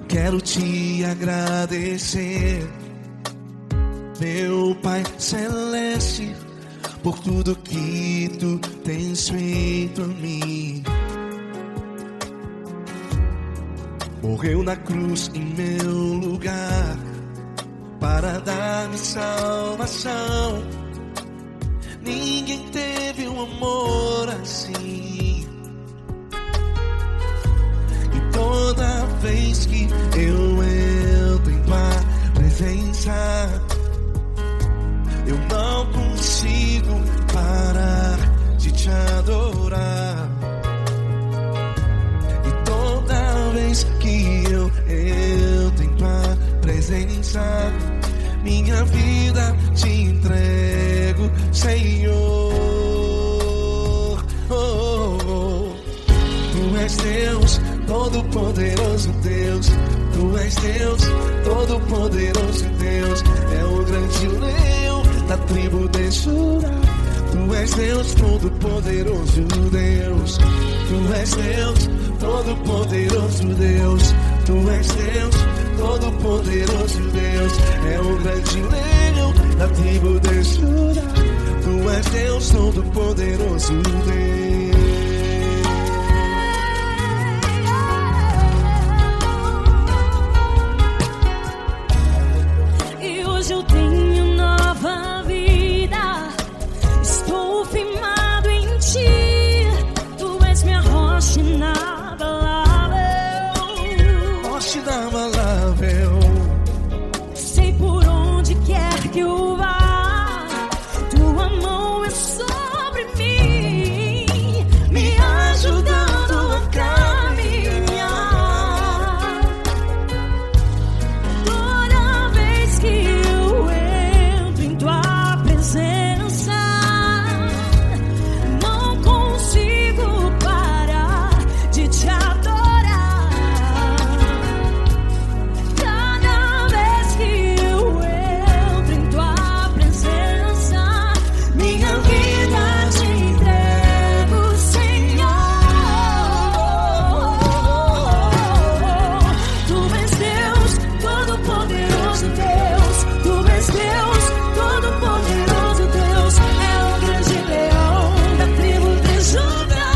quero te agradecer, meu Pai Celeste, por tudo que tu tens feito a mim. Morreu na cruz em meu lugar para dar-me salvação. Ninguém teve um amor assim. E toda vez que eu entro em tua presença, eu não consigo parar de te adorar. E toda vez que eu entro em tua presença, minha vida te entrego, Senhor. Tu és Deus, Todo-Poderoso Deus. Tu és Deus, Todo-Poderoso Deus. É o grande leão da tribo de Judá. Tu és Deus, Todo-Poderoso Deus. Tu és Deus, Todo-Poderoso Deus. Tu és Deus, Todo-Poderoso Deus. É o grande leão da tribo de Judá. Tu és Deus, Todo-Poderoso Deus. E hoje eu tenho nova vida. Estou firmado em ti. Tu és minha rocha inabalável. Rocha inabalável. Sei por onde quer que eu vá, tua mão é sobre mim, me ajudando a caminhar. Toda vez que eu entro em tua presença, não consigo parar de te adorar. Cada vez que eu entro em tua presença, minha vida te entrego, Senhor. Tu és Deus, Todo-Poderoso Deus. Tu és Deus, Todo-Poderoso Deus. É o grande leão da tribo de Judá.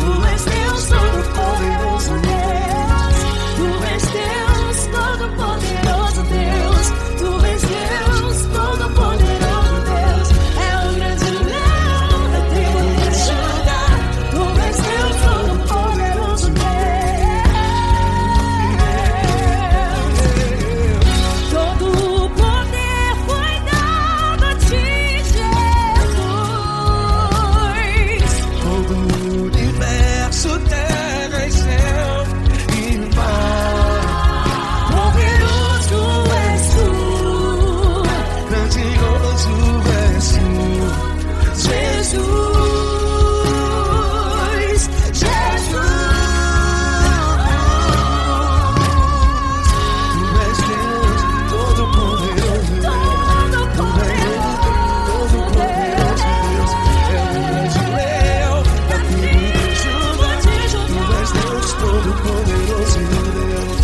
Tu és Deus, Todo-Poderoso Deus. Tu és Deus, Todo-Poderoso Deus. Tu és Deus, Todo-Poderoso Deus. É o grande leão da tribo de Judá. Tu és Deus, Todo-Poderoso Deus. Todo o poder foi dado a ti, Jesus. Todo o universo, terra e céu e mar. Poderoso és tu, Grandioso és tu, Jesus, Jesus. Tu és Deus, Todo-Poderoso Deus. Todo-Poderoso Deus. É o grande leão da tribo de Judá. Tu és Deus, Todo-Poderoso Deus.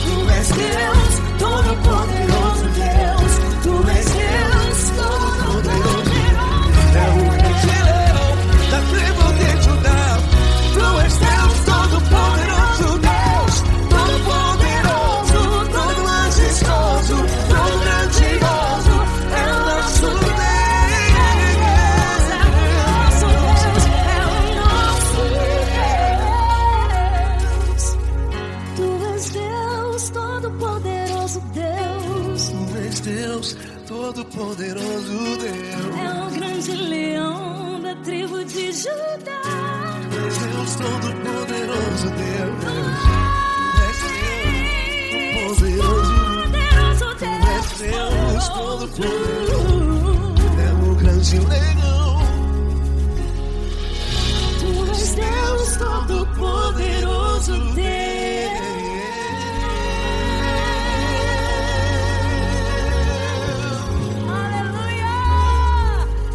Tu és Deus, Todo-Poderoso Deus. Tu és Deus, Todo-Poderoso. É o grande leão da tribo de Judá. Tu és Deus, Todo-Poderoso Deus. Todo-Poderoso, todo majestoso, todo grandioso. É o nosso Deus. Tu és Deus, Todo-Poderoso Deus. Tu és Deus, Todo-Poderoso Deus. É o grande leão da tribo de Judá. Tu és Deus, Todo-Poderoso Deus. Tu és Deus, Todo-Poderoso. Poderoso Tu és Deus, Todo-Poderoso. Deus. É o grande leão. Tu és Deus, Todo-Poderoso Deus. Aleluia!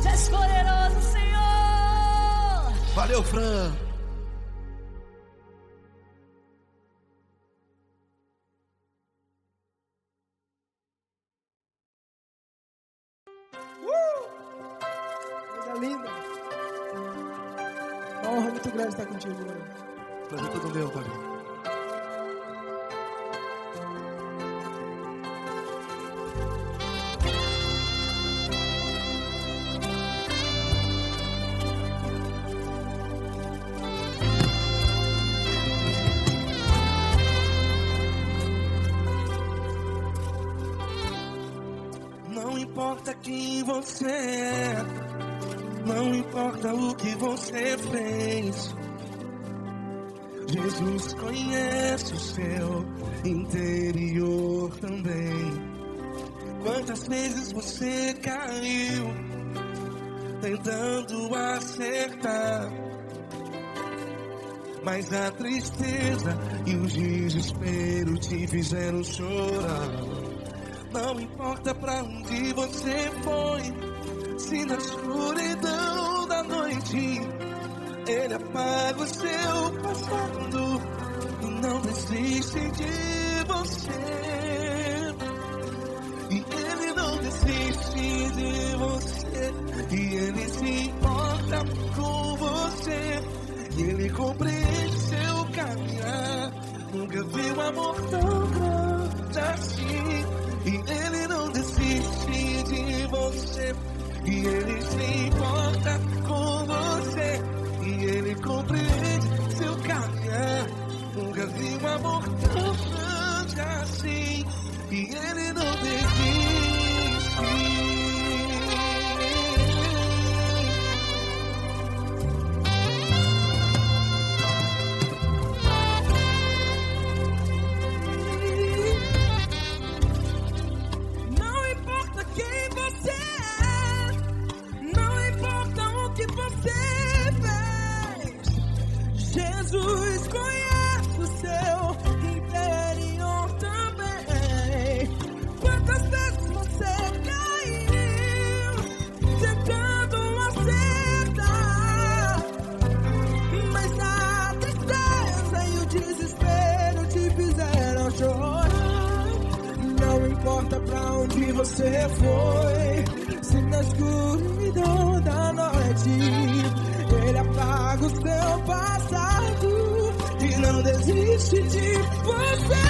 Tu és poderoso, Senhor. Valeu, Fran. muito grande estar contigo, mano. Prazer todo meu, pai. Não importa quem você é, não importa o que você fez, Jesus conhece o seu interior também. Quantas vezes você caiu tentando acertar, mas a tristeza e o desespero te fizeram chorar. Não importa pra onde você foi, se na escuridão da noite Ele apaga o seu passado e não desiste de você. E Ele não desiste de você, e Ele se importa com você, e Ele compreende seu caminhar. Nunca vi um amor tão grande assim. E Ele não desiste de você, e Ele se importa com você, e Ele compreende seu caminhar. Nunca vi um amor tão grande assim, e Ele não desiste. Jesus conhece o seu interior também. Quantas vezes você caiu tentando acertar, mas a tristeza e o desespero te fizeram chorar. Não importa pra onde você foi, se na escuridão da noite Ele apaga o seu passado e não desiste de você.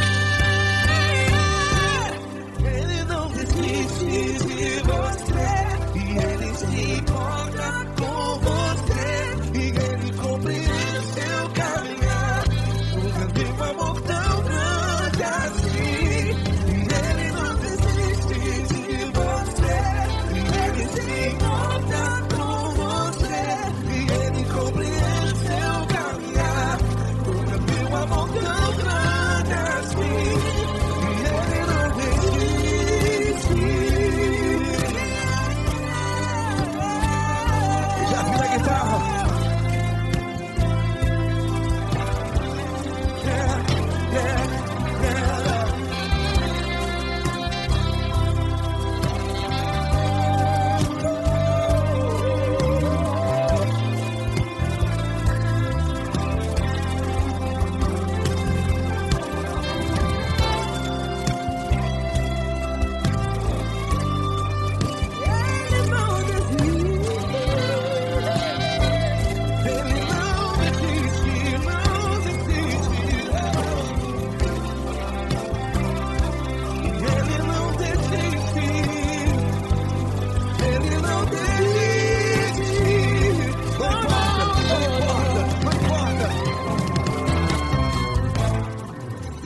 Ele não desiste de você, e Ele se importa com você, e Ele compreende seu caminhar. Nunca vi um amor tão grande assim. E Ele não desiste de você, e Ele se importa com você, e Ele compreende seu caminhar. Nunca vi um amor tão grande assim. E Ele não desiste. Já vi na guitarra.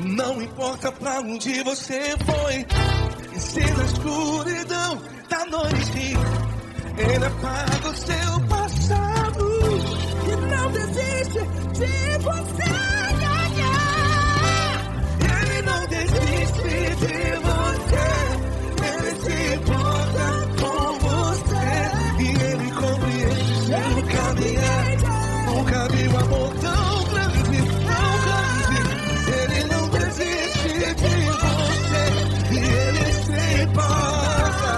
Não importa pra onde você foi, e se na escuridão da noite Ele apaga o seu passado E não desiste de você. Ele não desiste de você, Ele se importa com você, e Ele compreende seu caminhar. Nunca vi um amor tão grande, tão grande. Ele não desiste de você, e Ele se importa,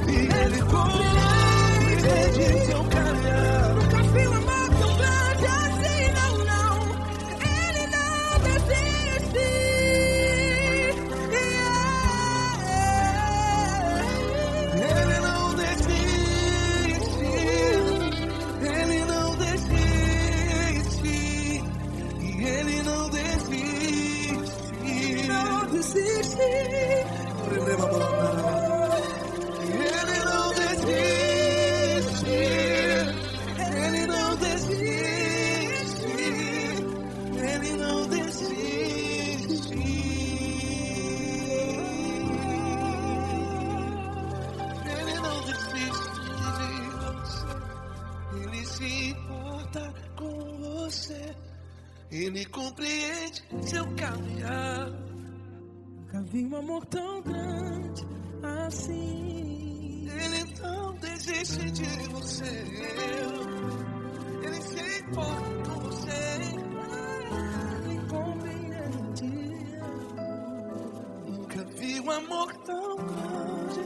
e Ele compreende seu caminhar. Nunca vi um amor tão grande assim, não, não. desiste. Ele não desiste. Ele não desiste. Ele não desiste. Ele não desiste de você. Ele se importa com você. Ele compreende seu caminhar. Nunca vi um amor tão grande assim. Ele não desiste de você. Ele se importa com você. Ele compreende. Nunca vi um amor tão grande,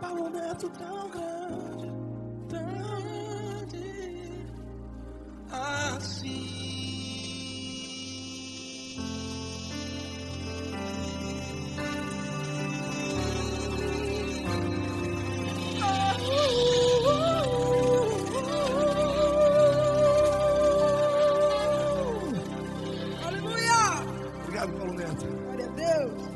Paulo Neto tão grande, assim. Aleluia! Obrigado, Paulo Neto. Glória a Deus.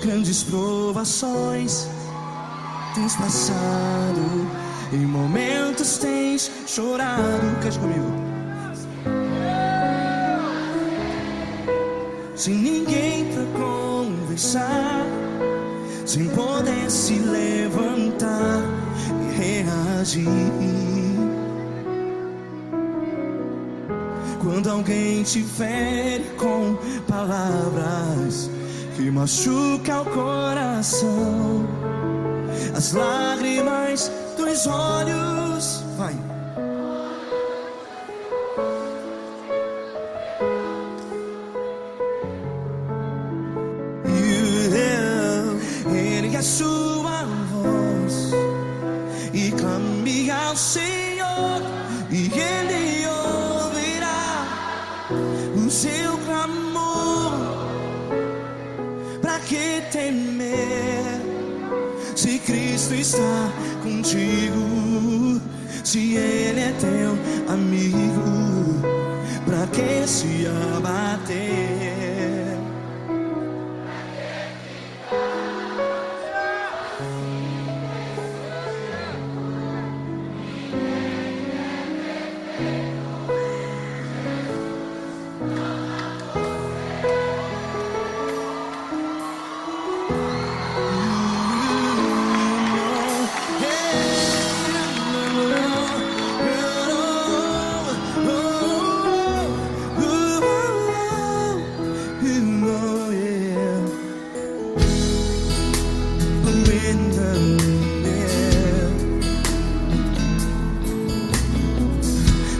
Grandes provações tens passado, em momentos tens chorado. Cante comigo. Sem ninguém pra conversar, sem poder se levantar e reagir. Quando alguém te fere com palavras que machuca o coração, as lágrimas dos olhos, vai. Ergue a sua voz e clame ao Senhor, e Ele ouvirá o seu clamor. Pra que temer, se Cristo está contigo? Se Ele é teu amigo, pra que se abater?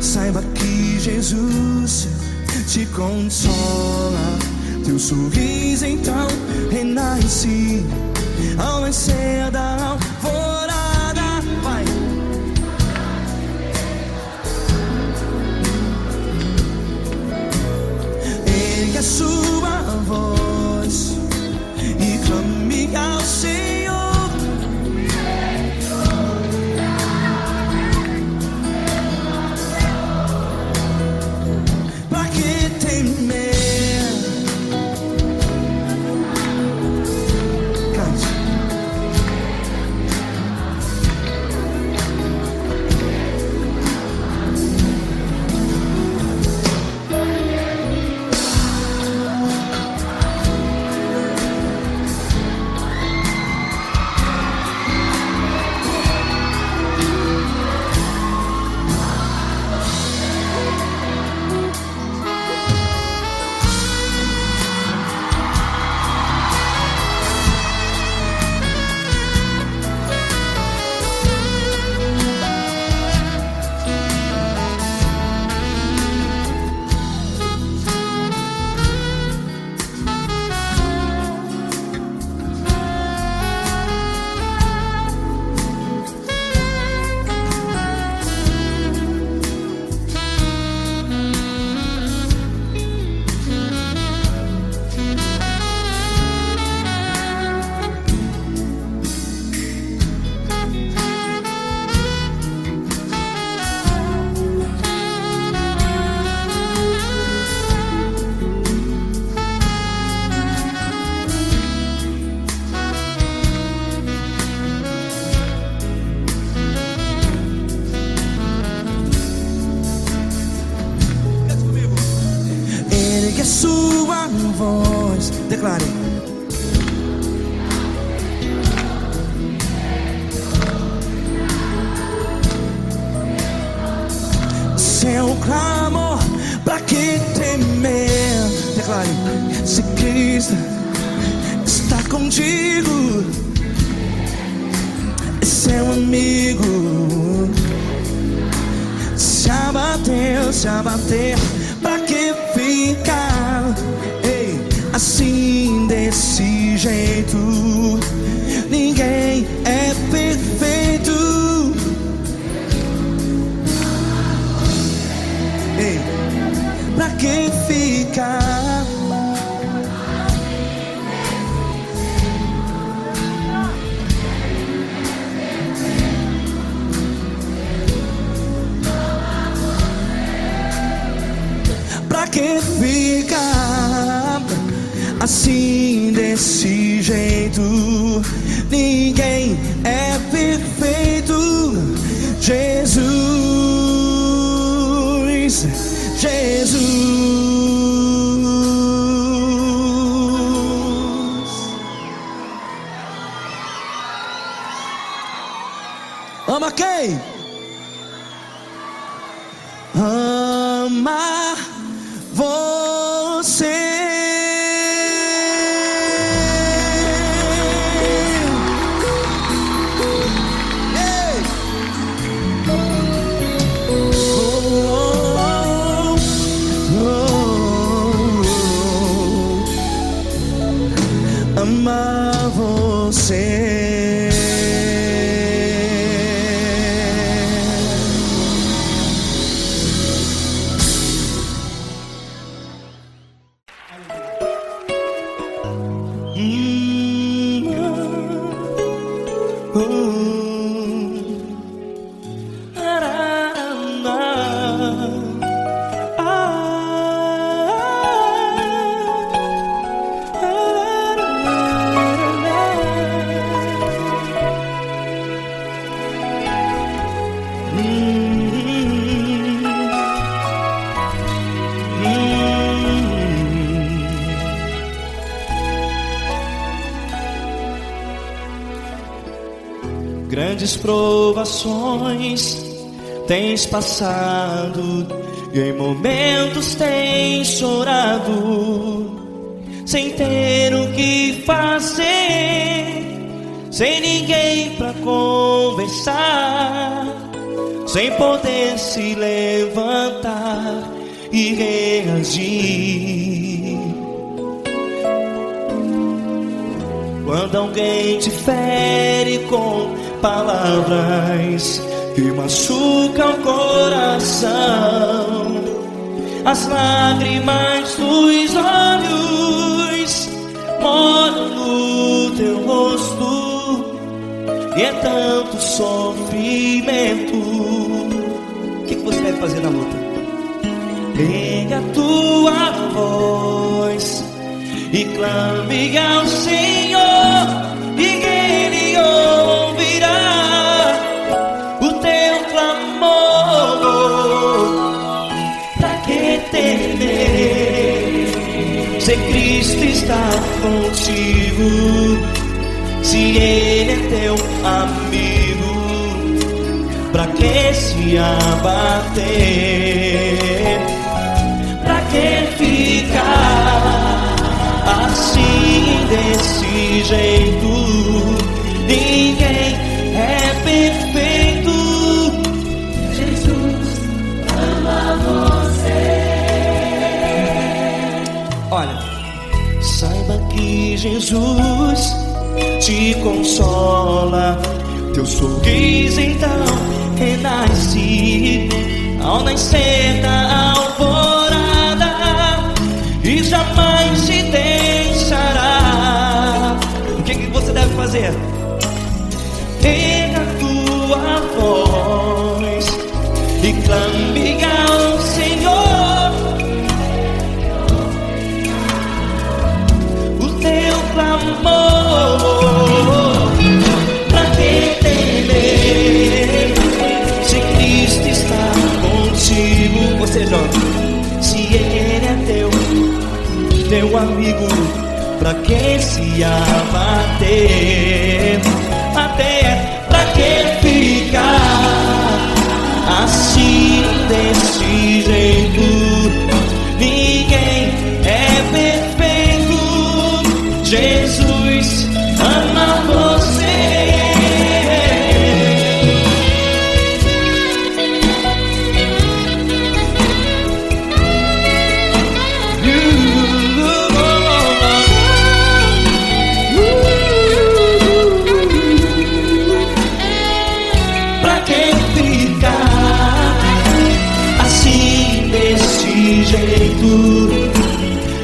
Saiba que Jesus te consola, teu sorriso então renasce ao nascer da alvorada. Vai. Ergue a sua voz e clame ao Senhor. Pra que temer? Cante. Declare. Seu clamor, pra que temer? Declare. Se Cristo está contigo, é seu amigo. Se abater, pra que ficar? Ei, assim desse jeito, ninguém é perfeito. Ei, pra que ficar? Pra que ficar assim desse jeito? Ninguém é perfeito. Jesus, Jesus. Ama quem? Ama você. Ei. Ama você. Grandes provações tens passado, e em momentos tens chorado, sem ter o que fazer, sem ninguém pra conversar, sem poder se levantar e reagir. Quando alguém te fere com palavras que machucam o coração, as lágrimas dos olhos moram no teu rosto, e é tanto sofrimento. O que você deve fazer na luta? Pega a tua voz e clame ao Senhor, e Ele ouvirá o teu clamor. Pra que temer, se Cristo está contigo, se Ele é teu amigo? Pra que se abater? Pra que ficar assim desse jeito? Ninguém é perfeito. Jesus ama você. Olha, saiba que Jesus te consola, teu sorriso então renasce ao nascer da alvorada, e jamais te deixará. O que você deve fazer? Pega a tua voz e clame ao Senhor, o teu clamor. Pra que temer, se Cristo está contigo? Você, jovem, se Ele é teu amigo, pra que se abater? Até pra que ficar assim desse jeito? Ninguém é perfeito. Jesus ama você. Pra que ficar assim desse jeito?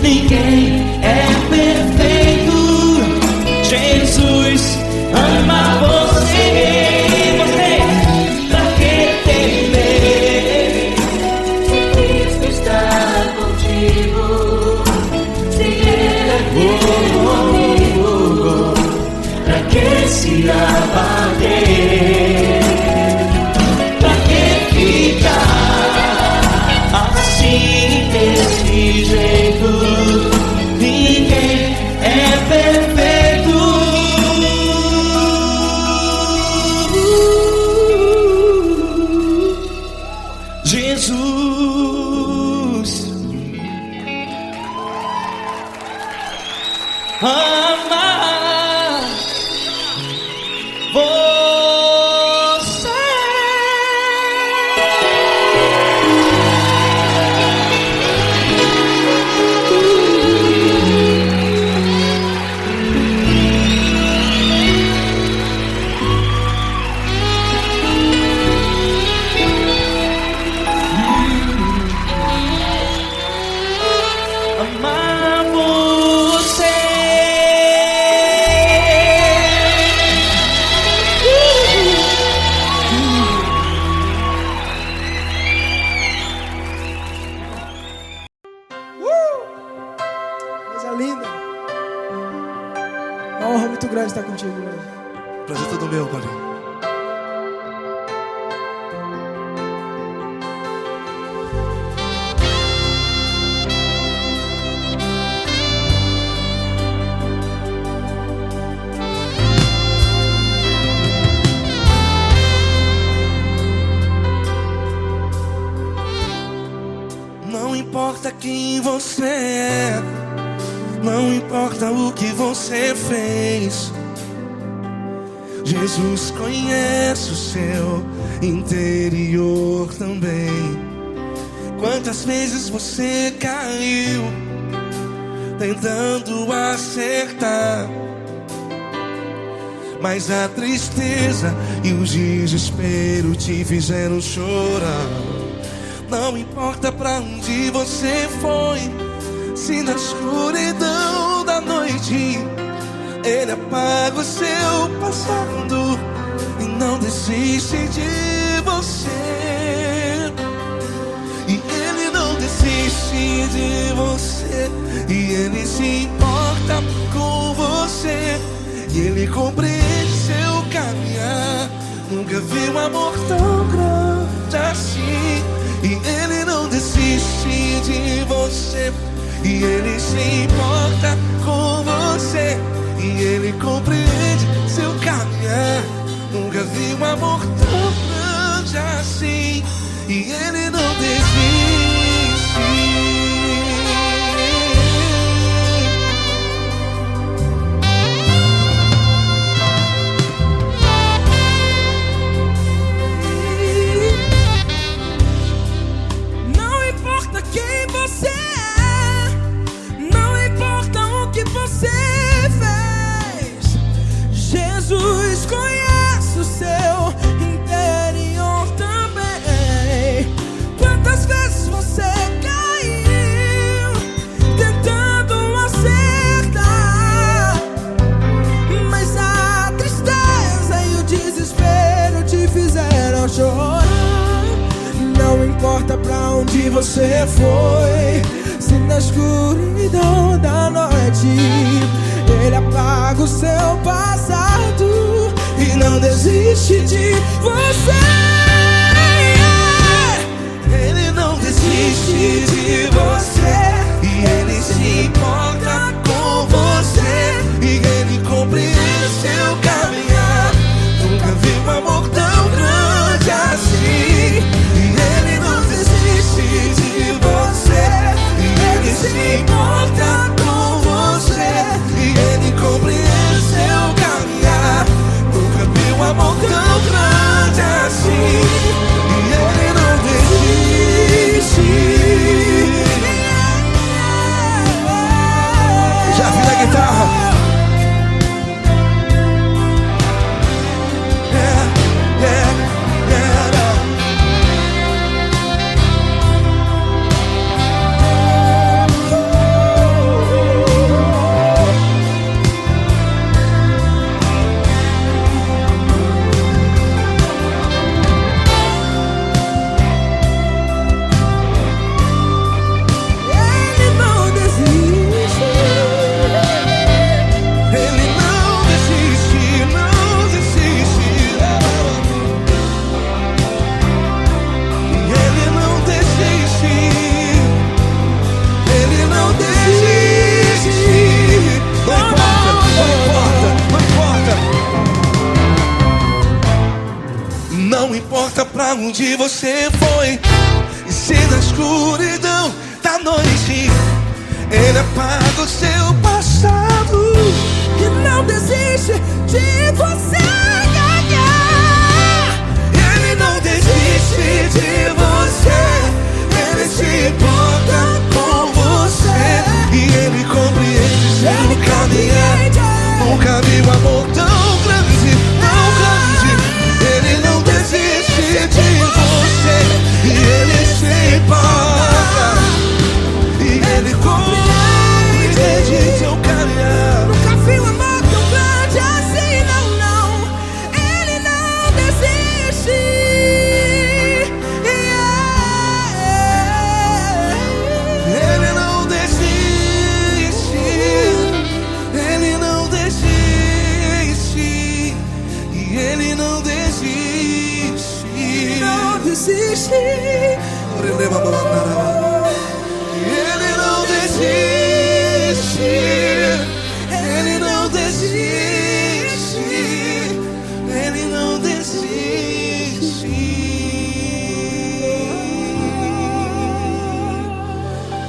Ninguém é perfeito. Jesus ama você. Você, pra que temer? Se Cristo está contigo, se Ele é comigo, Pra que se abater? Pra que ficar assim desse jeito? Ninguém é perfeito. Jesus ama você. Amar você. Coisa linda. Uma honra muito grande estar contigo hoje. Prazer todo meu, Paulinho. Não importa quem você é, não importa o que você fez, Jesus conhece o seu interior também. Quantas vezes você caiu tentando acertar, mas a tristeza e o desespero te fizeram chorar. Não importa pra onde você foi, se na escuridão da noite Ele apaga o seu passado e não desiste de você. E Ele não desiste de você, e Ele se importa com você, e Ele compreende seu caminhar. Nunca vi um amor tão grande assim. E Ele não desiste de você, e Ele se importa com você, e Ele compreende seu caminhar. Nunca vi um amor tão grande assim. E Ele não desiste. Quem você é, não importa o que você fez, Jesus conhece o seu interior também. Quantas vezes você caiu tentando acertar, mas a tristeza e o desespero te fizeram chorar. Não importa pra onde você foi, se na escuridão da noite Ele apaga o seu passado e não desiste de você. Ele não desiste de você, e Ele se importa com você. importa pra onde você foi, e se na escuridão da noite Ele apaga o seu passado E não desiste de você. Ele não desiste de você. Ele se importa com você, e Ele compreende seu caminhar. Nunca vi um amor tão grande, tão grande. Ele não desiste de você, e Ele se importa, e Ele compreende seu caminhar. Nunca vi um amor tão grande assim, não, não. Ele não desiste. Ele não desiste. Ele não desiste. E Ele não desiste. Não desiste. Ele não desiste. Ele não desiste. Ele não desiste.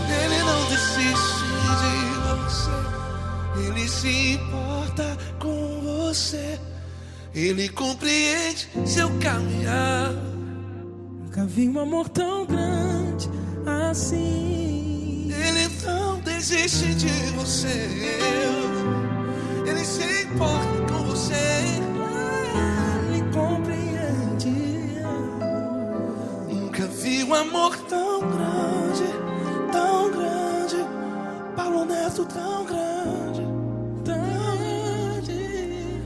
Ele não desiste de você. Ele se importa com você. Ele compreende seu caminhar. Nunca vi um amor tão grande assim. Ele não desiste de você. Ele se importa com você. Ele compreende. Nunca vi um amor tão grande, tão grande. Paulo Neto tão grande, tão grande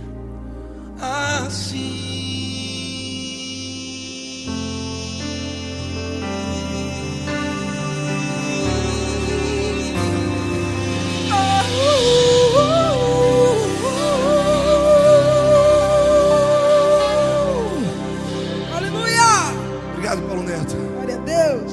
assim. Aleluia! Obrigado, Paulo Neto. Glória a Deus.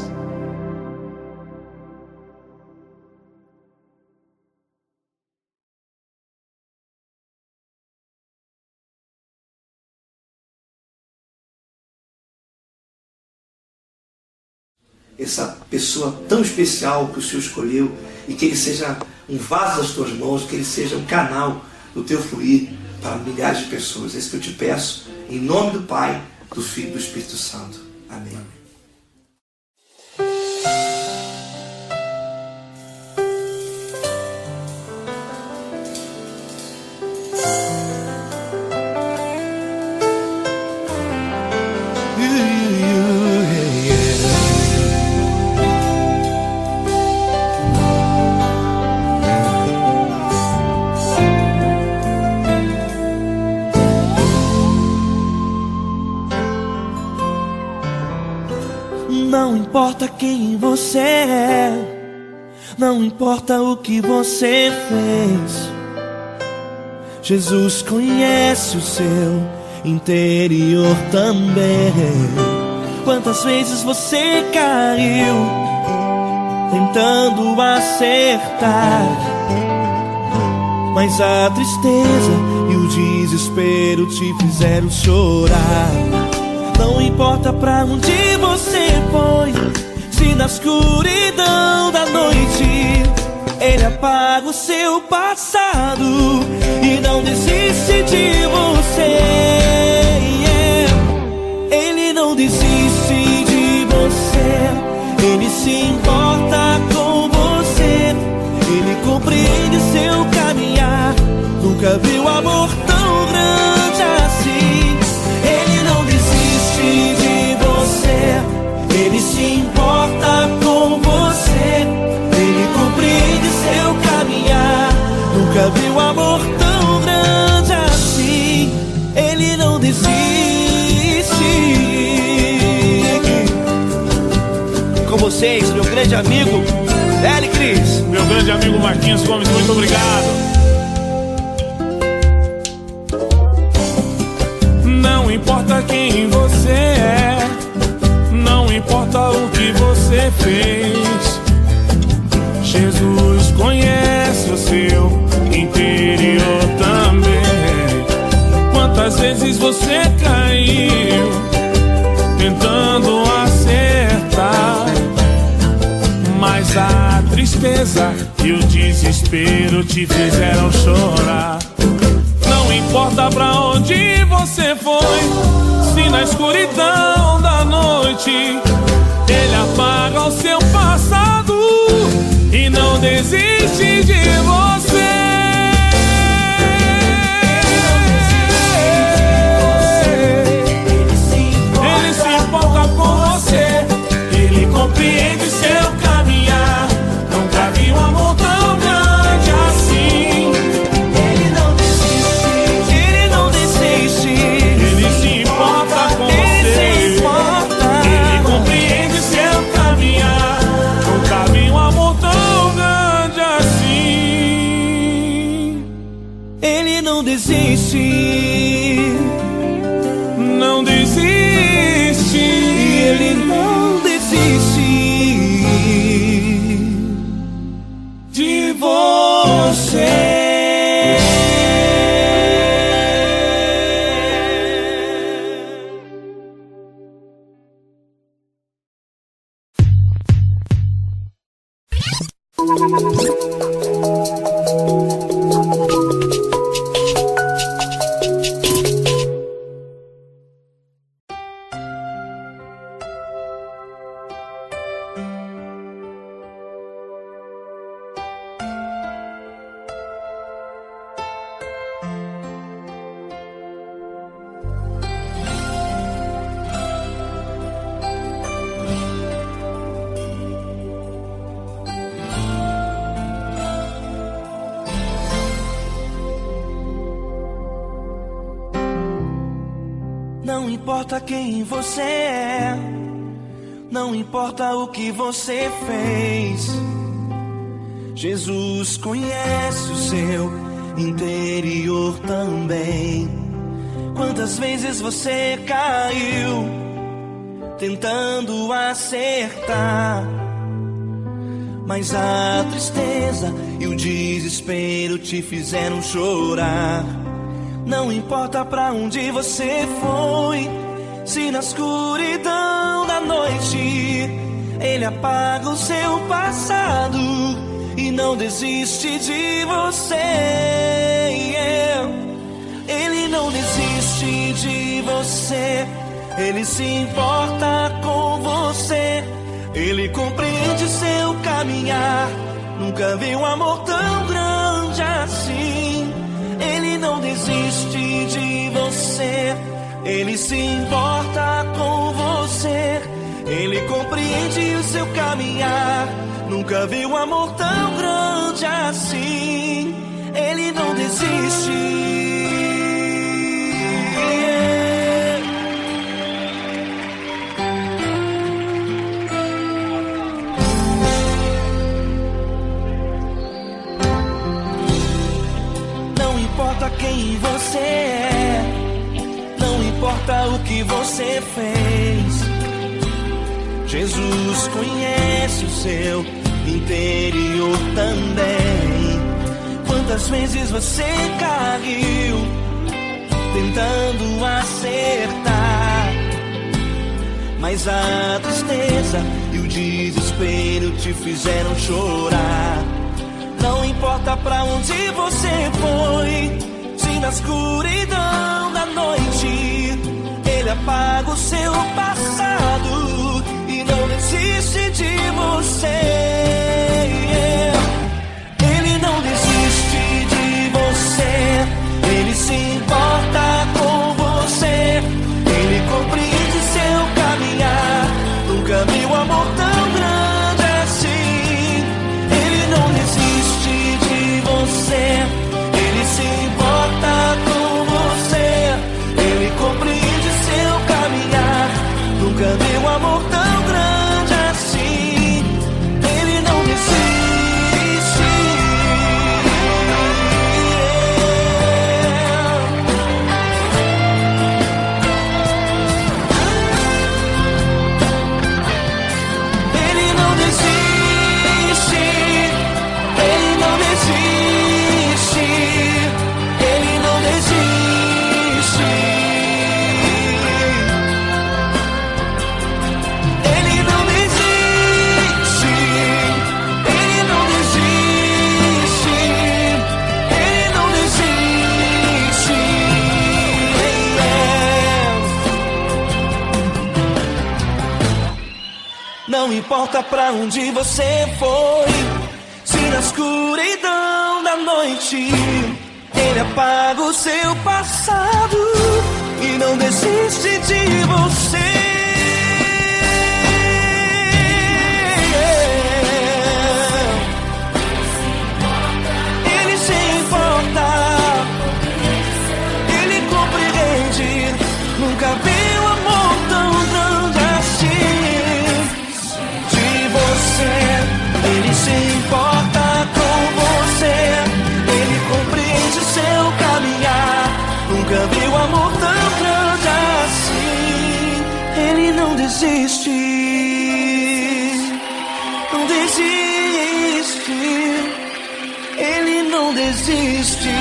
Essa pessoa tão especial que o Senhor escolheu, e que Ele seja um vaso das tuas mãos, que Ele seja um canal do teu fluir para milhares de pessoas. É isso que eu te peço, em nome do Pai, do Filho e do Espírito Santo. Amém. Não importa quem você é, não importa o que você fez, Jesus conhece o seu interior também. Quantas vezes você caiu tentando acertar, mas a tristeza e o desespero te fizeram chorar. Não importa pra onde você foi, se na escuridão da noite Ele apaga o seu passado e não desiste de você. Ele não desiste de você. Ele se importa com você. Ele compreende seu caminhar. Nunca viu amor tão grande assim. Ele não desiste de você. Ele se importa com você. Ele compreende seu caminhar. Nunca viu amor tão grande assim. Ele não desiste. Com vocês, meu grande amigo L. Cris. Meu grande amigo Marquinhos Gomes, muito obrigado. Não importa quem você é, não importa o que você fez, Jesus conhece o seu interior também. Quantas vezes você caiu tentando acertar, mas a tristeza e o desespero te fizeram chorar. Não importa pra onde você foi, se na escuridão da noite ele apaga o seu passado e não desiste de você. Ele se importa com você, ele compreende seu caminhar. Nunca vi um amor tão grande assim. Ele não desiste, ele não desiste. Ele se importa com você, ele compreende seu caminhar. Nunca vi um amor tão grande assim. Ele não desiste, não desiste. ele não desiste De você. Não importa quem você é, não importa o que você fez, Jesus conhece o seu interior também. Quantas vezes você caiu tentando acertar, mas a tristeza e o desespero te fizeram chorar. Não importa pra onde você foi, se na escuridão da noite ele apaga o seu passado e não desiste de você. Ele não desiste de você, ele se importa com você, ele compreende seu caminhar. Nunca vi um amor tão grande assim. Ele não desiste de você, ele se importa com você, ele compreende o seu caminhar. Nunca vi um amor tão grande assim. Ele não desiste. Não importa quem você é, não importa o que você fez, Jesus conhece o seu interior também. Quantas vezes você caiu tentando acertar, mas a tristeza e o desespero te fizeram chorar. Não importa pra onde você foi, se na escuridão da noite ele apaga o seu passado e não desiste de você. Ele não desiste de você, ele se importa com você, ele compreende seu caminhar. Nunca vi um amor tão grande assim. Ele não desiste de você, ele se importa com você, ele compreende seu caminhar. Nunca vi um amor tão grande assim. Não importa pra onde você foi, se na escuridão da noite Ele apaga o seu passado e não desiste de você. Ele se importa, Ele compreende. Nunca vi um amor tão grande assim de você. Ele se importa com você, Ele compreende seu caminhar. Nunca vi um amor tão grande assim. Ele não desiste, não desiste. Ele não desiste.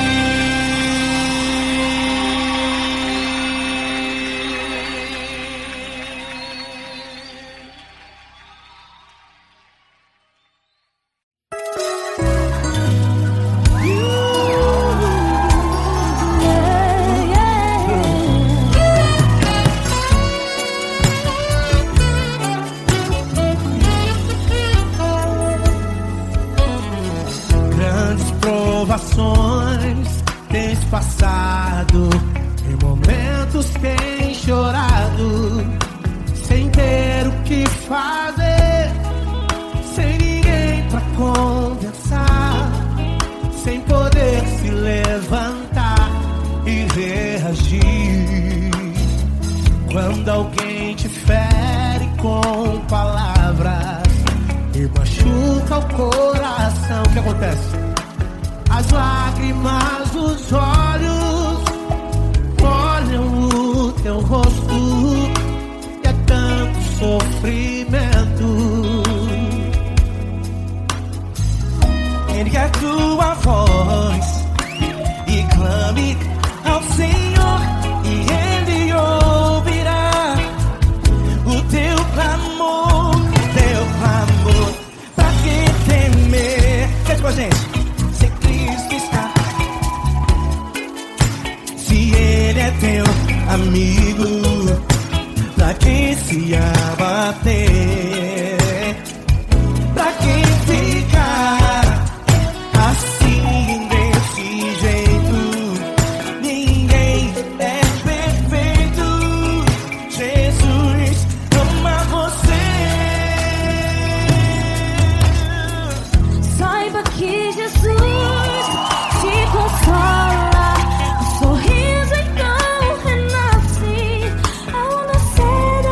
Tens passado, em momentos tens chorado, sem ter o que fazer, sem ninguém pra conversar, sem poder se levantar e reagir. Quando alguém te fere com palavras e machuca o coração, o que acontece? As lágrimas dos olhos molham o teu rosto e é tanto sofrimento. Ergue a tua voz e clame ao Senhor e Ele ouvirá o teu clamor, pra que temer? Cante com a gente. Ele é teu amigo, pra que se abater? Pra que ficar assim desse jeito? Ninguém é perfeito. Jesus ama você. Saiba que Jesus te consola. Sorriso então renasce ao nascer da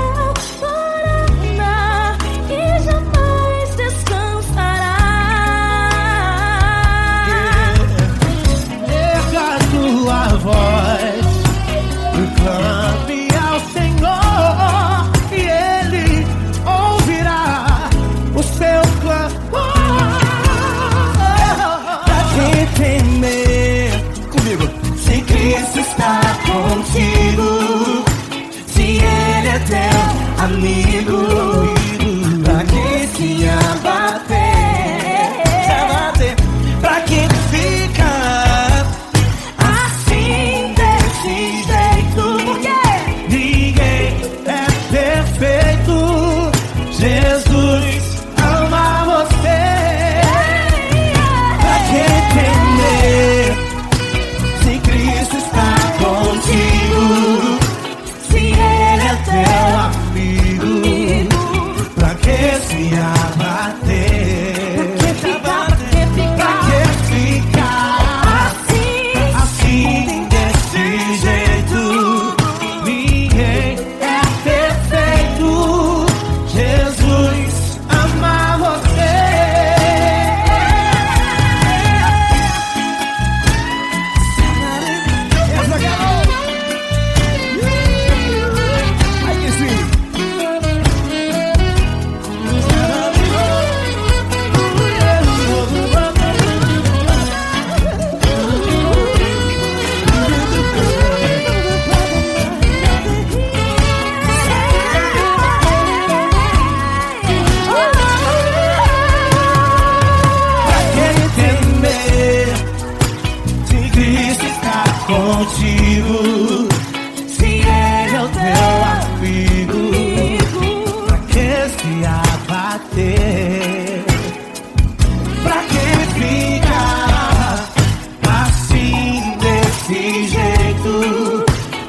aurora.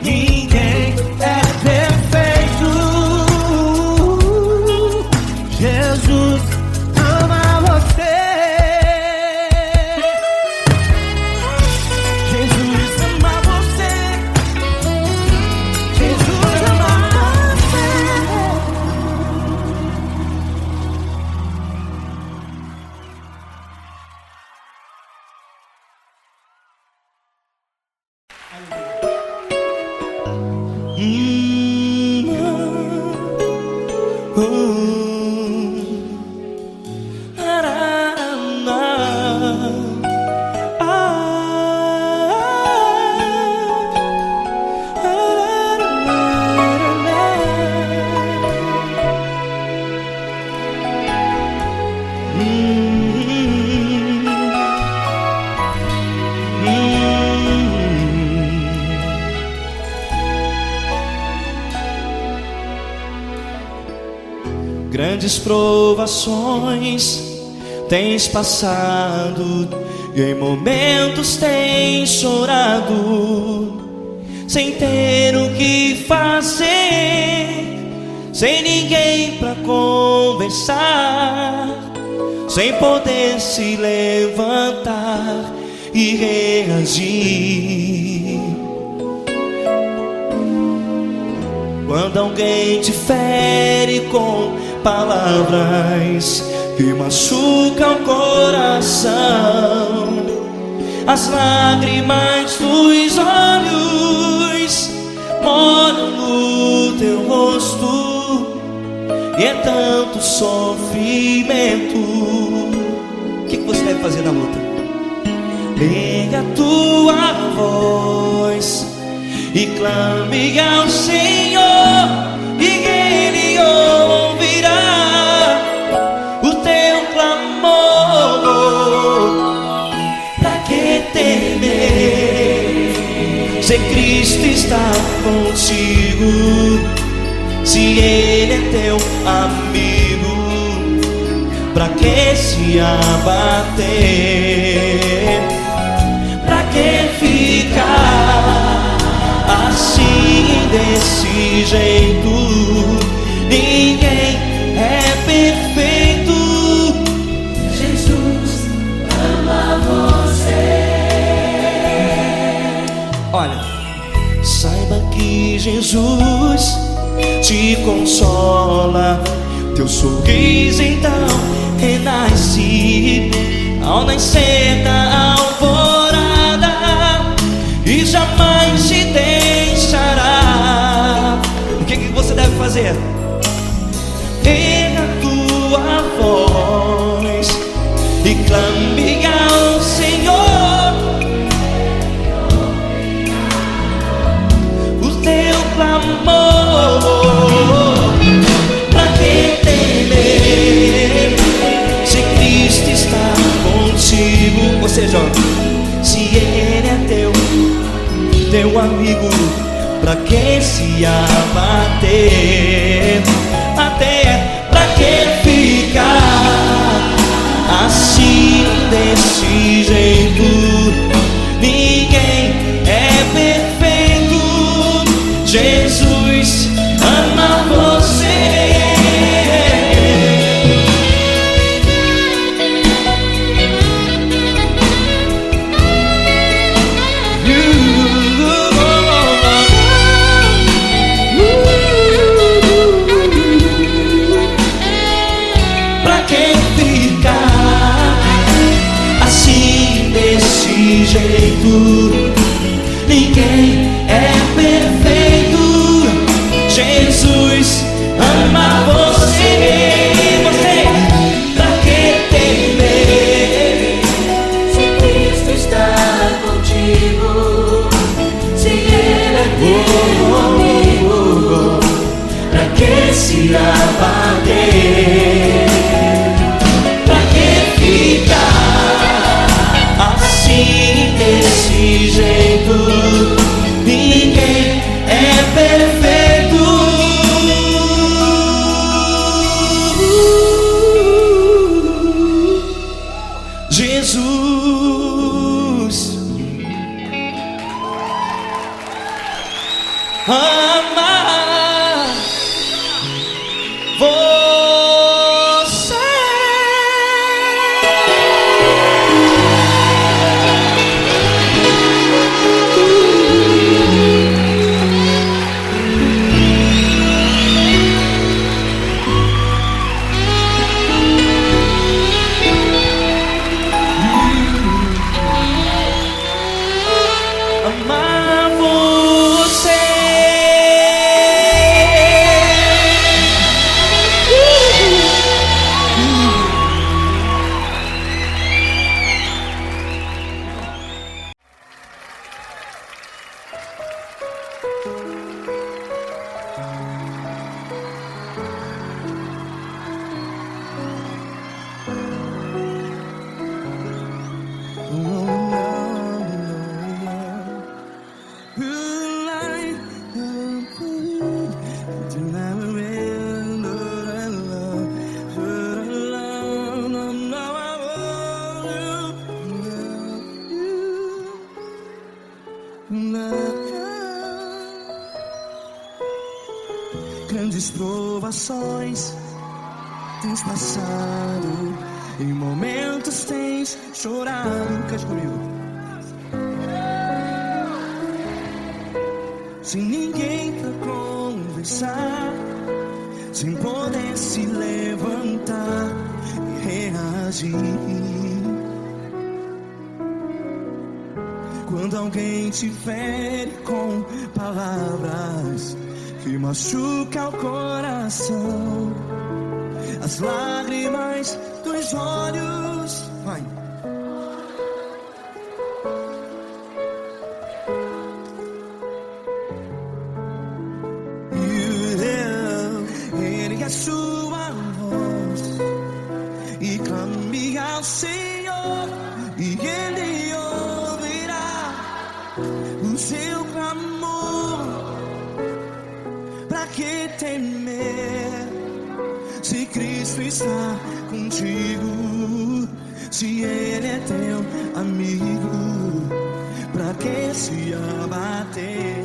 ninguém é perfeito. Jesus ama você. Jesus ama você. Jesus ama você. Grandes provações tens passado e em momentos tens chorado, sem ter o que fazer, sem ninguém pra conversar, sem poder se levantar e reagir. Quando alguém te fere com palavras que machucam o coração, as lágrimas dos olhos moram no teu rosto, e é tanto sofrimento. O que você deve fazer na luta? Pega a tua voz e clame ao Senhor, e Ele ouvirá o teu clamor. Pra que temer, se Cristo está contigo, se Ele é teu amigo? Pra que se abater? Pra que ficar assim, desse jeito? Ninguém é perfeito. Jesus ama você. Olha, saiba que Jesus te consola, teu sorriso então renasce ao nascer da alvorada, e jamais te deixará. O que você deve fazer? Erga a tua voz e clame ao Senhor, o teu clamor. Pra que temer, se Cristo está contigo? Ou seja, se Ele é teu amigo, pra que se abater? Até pra que ficar assim, desse jeito? Ninguém é perfeito. Jesus ama você. Ninguém é perfeito. Jesus ama você. Você, pra que temer, Se Cristo está contigo, se Ele é teu amigo, pra que se abater? Pra que ficar assim, desse jeito? Ninguém é perfeito. Jesus. amar você. Amar você. Grandes provações tens passado, em momentos tens chorado. Cante comigo. Sem ninguém pra conversar, sem poder se levantar e reagir. Quando alguém te fere com palavras que machuca o coração, as lágrimas dos olhos, vai. Ergue a sua voz e clame ao Senhor, e Ele ouvirá o seu clamor. Pra que temer, se Cristo está contigo? Se Ele é teu amigo, pra que se abater?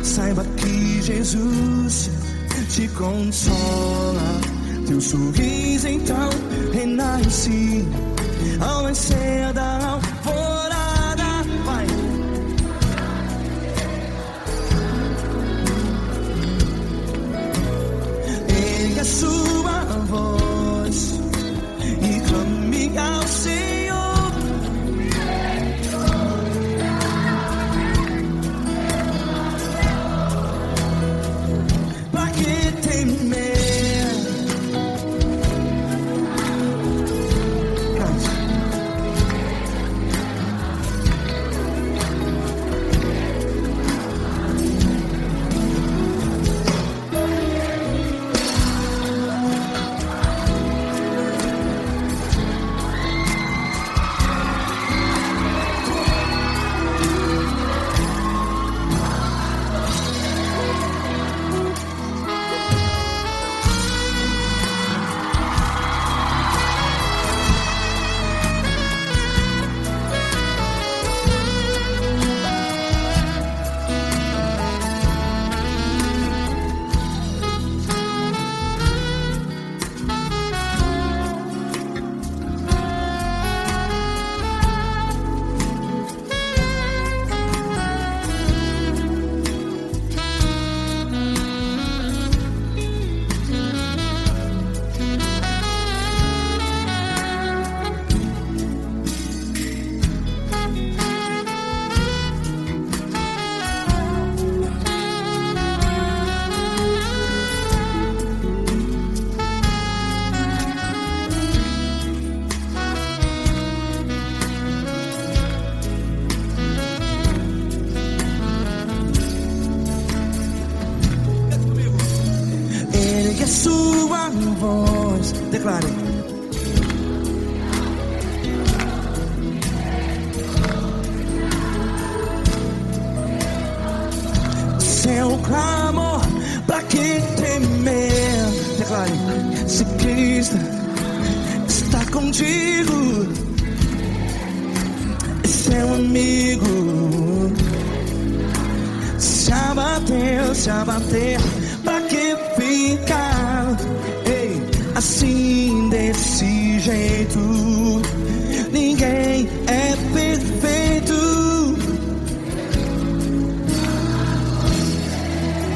Saiba que Jesus te consola, teu sorriso então renasce ao nascer da alvorada. Vai. Ergue a sua voz e clame ao Senhor. voz. Declare. Seu clamor, pra que temer? Declare. Se Cristo está contigo, seu amigo. Se abater, pra que ficar? Ei, assim desse jeito, ninguém é perfeito.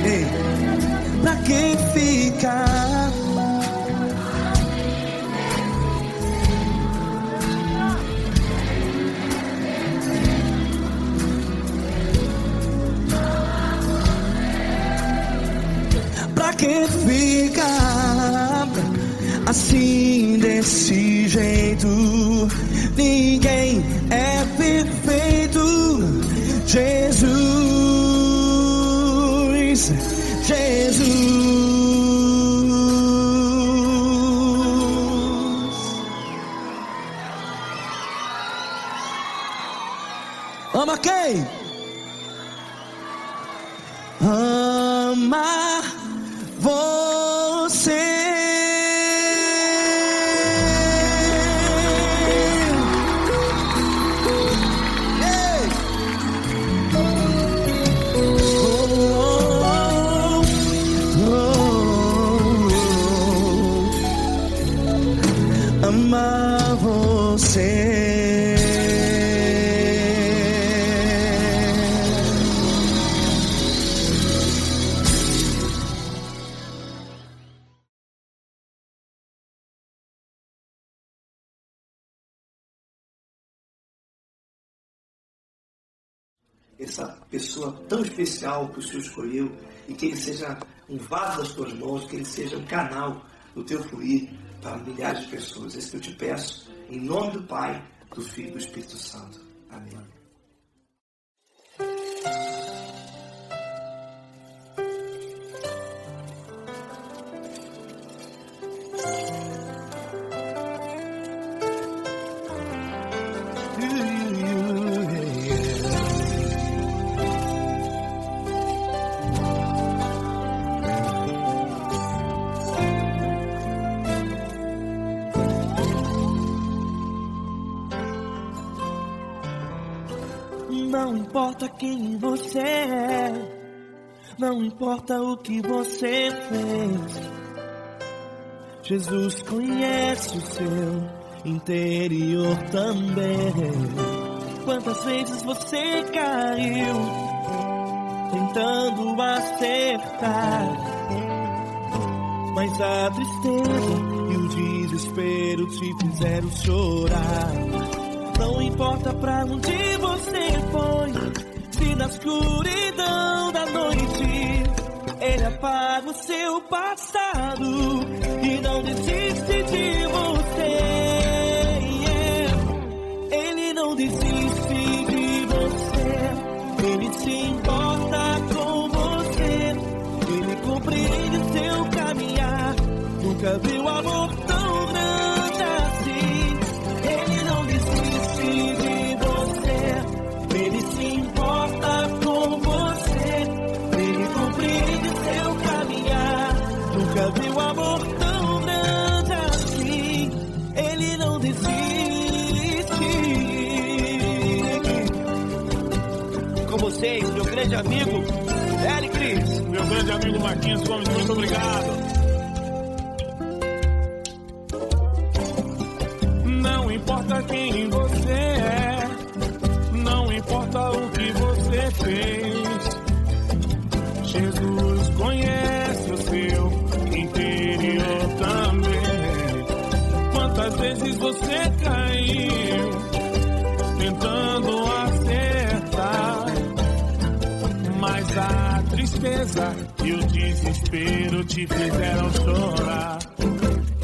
Ei, pra que ficar? Pra que ficar assim desse jeito? Ninguém é perfeito. Jesus, Jesus. Ama quem? Ama você. Ei. Amar você. Essa pessoa tão especial que o Senhor escolheu, e que ele seja um vaso das tuas mãos, que ele seja um canal do teu fluir para milhares de pessoas. É isso que eu te peço, em nome do Pai, do Filho e do Espírito Santo. Amém. Não importa quem você é, não importa o que você fez, Jesus conhece o seu interior também. Quantas vezes você caiu tentando acertar, mas a tristeza e o desespero te fizeram chorar. Não importa pra onde você foi, se na escuridão da noite Ele apaga o seu passado e não desiste de você. Ele não desiste de você, Ele se importa com você, Ele compreende seu caminhar. Nunca viu amor tão grande assim. Ele não desiste de você, Ele se importa com você, Ele compreende seu caminhar. Nunca viu amor tão grande assim. Ele não desiste. Com vocês, meu grande amigo Eli Cris. Meu grande amigo Marquinhos Gomes, muito obrigado. Não importa quem você é, não importa o que você fez, Jesus conhece o seu interior também. Quantas vezes você caiu tentando acertar, mas a tristeza e o desespero te fizeram chorar.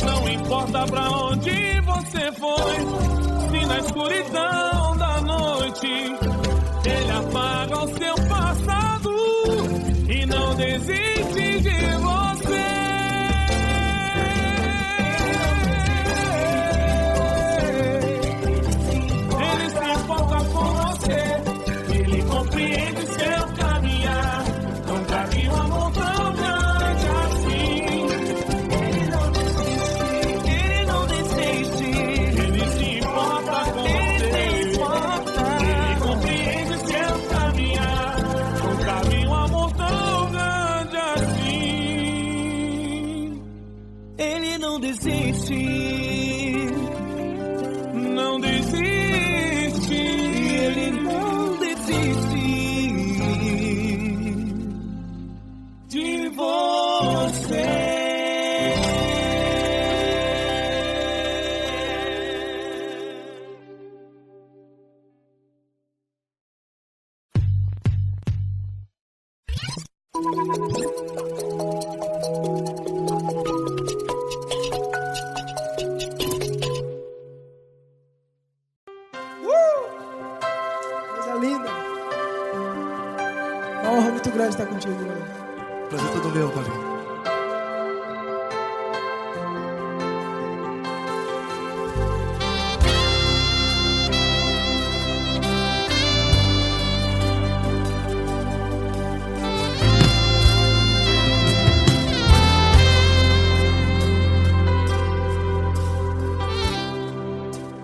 Não importa pra onde você foi, se na escuridão da noite Ele apaga o seu passado e não desiste de você. desiste, não desiste, ele não desiste de você. Coisa linda. Uma honra muito grande estar contigo, mano. Prazer todo meu, Paulinho.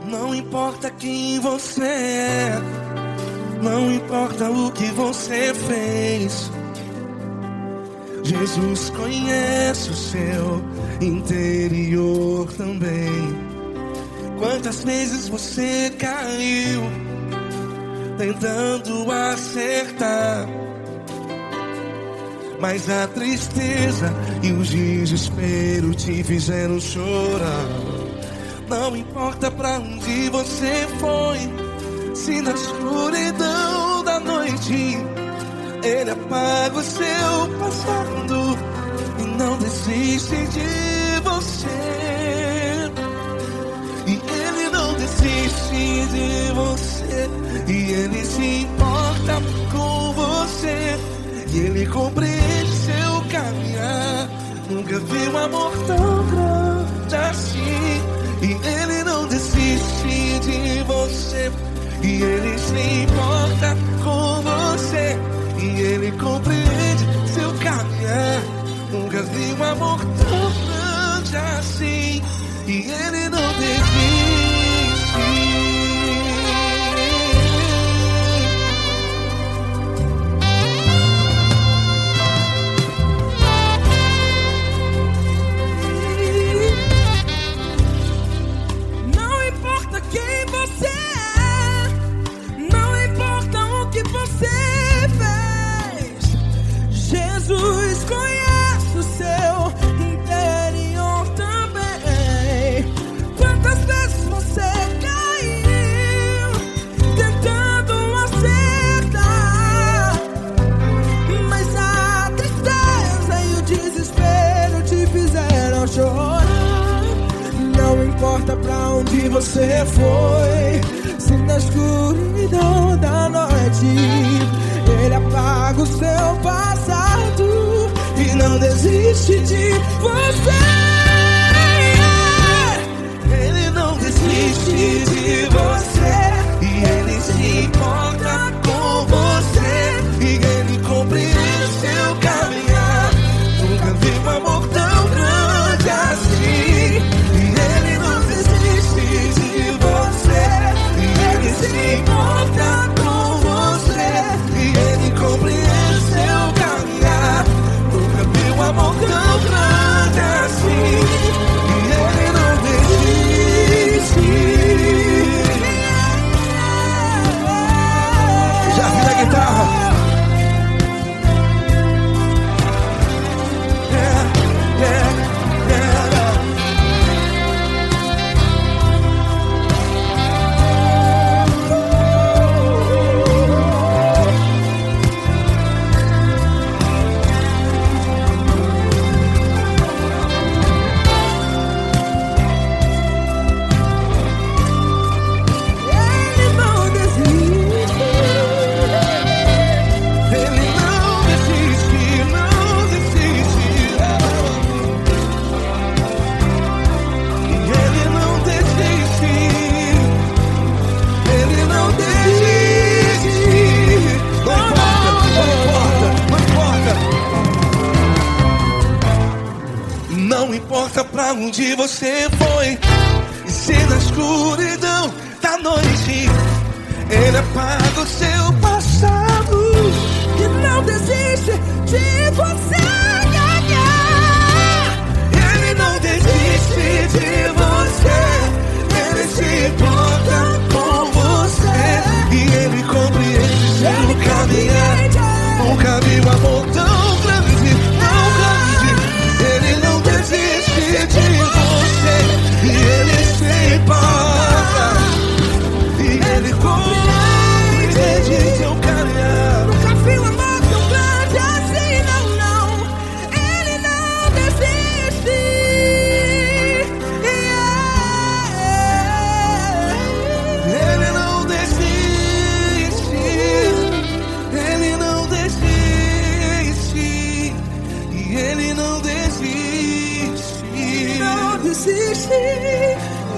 Não importa quem você é, não importa o que você fez, Jesus conhece o seu interior também. Quantas vezes você caiu tentando acertar, mas a tristeza e o desespero te fizeram chorar. Não importa pra onde você foi, se na escuridão da noite Ele apaga o seu passado e não desiste de você. E Ele não desiste de você, e Ele se importa com você, e Ele compreende seu caminhar. Nunca vi um amor tão grande assim. E Ele não desiste de você, e Ele se importa com você, e Ele compreende seu caminhar. Nunca vi um amor tão grande assim. E Ele não desiste. Quem você é, não importa o que você fez, Jesus conhece o seu interior também. Quantas vezes você caiu tentando acertar, mas a tristeza e o desespero te fizeram chorar. Não importa pra onde você foi, se na escuridão da noite Ele apaga o seu passado e não desiste de você. Ele não desiste de você, e Ele se importa com você, e Ele compreende seu caminhar. Nunca vi um amor tão grande assim. Se importa com você, e Ele compreende seu caminhar. Nunca vi um amor tão grande assim. E Ele não desiste. Já vi a guitarra. Não importa pra onde você foi, e se na escuridão da noite Ele apaga o seu passado e não desiste de você ganhar. Ele não desiste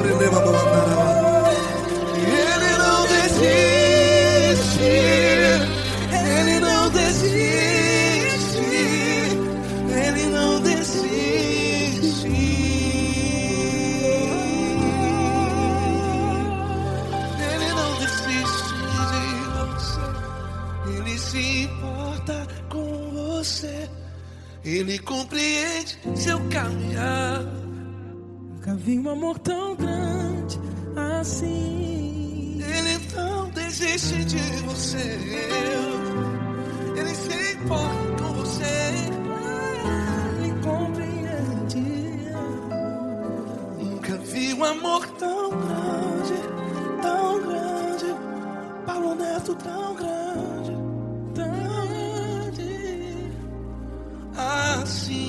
Ele não desiste, ele não desiste, ele não desiste. Ele não desiste de você, ele se importa com você, ele compreende seu caminhar. Nunca vi um amor tão grande assim. Ele não desiste de você, ele se importa com você, Ele compreende. nunca vi um amor tão grande, Paulo Neto tão grande, Tão grande. assim.